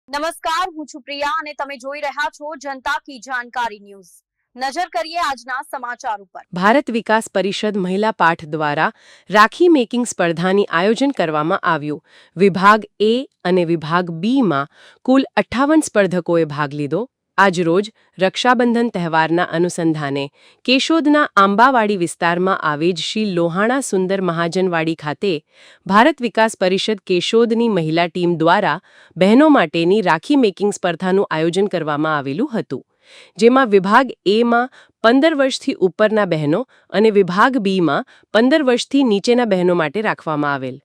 નમસ્કાર, હું છું પ્રિયા અને તમે જોઈ રહ્યા છો જનતા કી જાણકારી ન્યૂઝ। નજર કરીએ આજના સમાચાર ઉપર। ભારત વિકાસ પરિષદ મહિલા પાઠ દ્વારા રાખી મેકિંગ સ્પર્ધાની આયોજન કરવામાં આવ્યું। વિભાગ એ અને વિભાગ બી માં કુલ 58 સ્પર્ધકોએ ભાગ લીધો। આજરોજ રક્ષાબંધન તહેવારના અનુસંધાને કેશોદના આંબાવાડી વિસ્તારમાં આવેજ શ્રી લોહાણા સુંદર મહાજનવાડી ખાતે ભારત વિકાસ પરિષદ કેશોદની મહિલા ટીમ દ્વારા બહેનો માટેની રાખી મેકિંગ સ્પર્ધાનું આયોજન કરવામાં આવેલું હતું, જેમાં વિભાગ એ માં 15 વર્ષથી ઉપરના બહેનો અને વિભાગ બી માં 15 વર્ષથી નીચેના બહેનો માટે રાખવામાં આવેલ।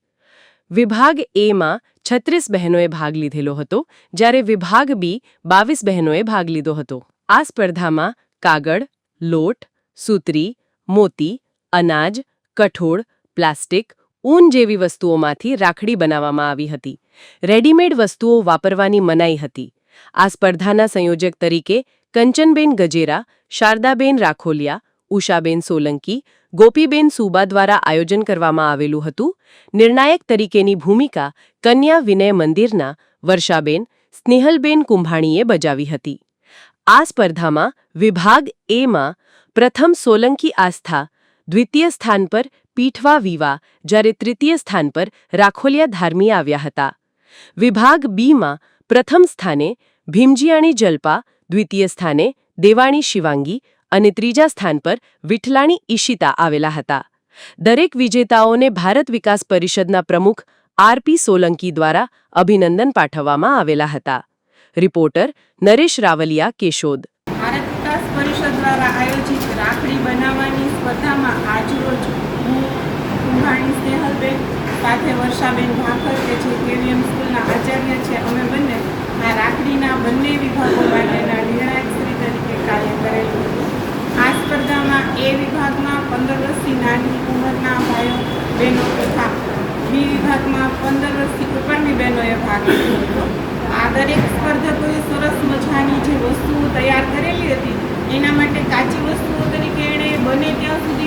વિભાગ એ માં 36 બહેનોએ ભાગ લીધેલો હતો, જ્યારે વિભાગ બી 22 બહેનોએ ભાગ લીધો હતો। આ સ્પર્ધામાં કાગળ, લોટ, સૂતરી, મોતી, અનાજ, કઠોળ, પ્લાસ્ટિક, ઊન જેવી વસ્તુઓમાંથી રાખડી બનાવવામાં આવી હતી। રેડીમેડ વસ્તુઓ વાપરવાની મનાઈ હતી। આ સ્પર્ધાના સંયોજક તરીકે કંચનબેન ગજેરા, શારદાબેન રાખોલિયા, ઉષાબેન સોલંકી, ગોપીબેન સુબા દ્વારા આયોજન કરવામાં આવેલું હતું। નિર્ણાયક તરીકેની ભૂમિકા કન્યા વિનય મંદિરના વર્ષાબેન, સ્નેહલબેન કુંભાણીએ બજાવી હતી। આ સ્પર્ધામાં વિભાગ એ માં પ્રથમ સોલંકી આસ્થા, દ્વિતીય સ્થાન પર પીઠવા વિવા, જ્યારે તૃતીય સ્થાન પર રાખોલિયા ધાર્મી આવ્યા હતા। વિભાગ બી માં પ્રથમ સ્થાને ભીમજીયાણી જલ્પા, દ્વિતીય સ્થાને દેવાણી શિવાંગી અને ત્રીજા સ્થાન પર વિઠલાણી ઈશિતા આવેલા હતા। દરેક વિજેતાઓને ભારત વિકાસ પરિષદના પ્રમુખ આરપી સોલંકી દ્વારા અભિનંદન પાઠવવામાં આવેલા હતા। રિપોર્ટર નરેશ રાવલિયા, કેશોદ। ભારત વિકાસ પરિષદ દ્વારા આયોજિત રાખડી બનાવવાની સ્પર્ધામાં આજરોજ હું કુંભાણી સ્નેહલબેન સાથે વર્ષાબેન ભાખર કે જે કેવીએમ સ્કૂલના આચાર્ય છે, અમે બંને આ રાખડીના બંને વિભાગો માટેના નિર્ણાયકશ્રી તરીકે કાર્ય કરેલું હતું। આ સ્પર્ધામાં એ વિભાગમાં 15 વર્ષથી નાની ઉંમરના ભાઈઓ બહેનો તથા બી વિભાગમાં 15 વર્ષથી ઉપરની બહેનોએ ભાગ લીધો હતો। આ દરેક સ્પર્ધકોએ સરસ મજાની જે વસ્તુઓ તૈયાર કરેલી હતી, એના માટે કાચી વસ્તુઓ તરીકે એણે બને ત્યાં સુધી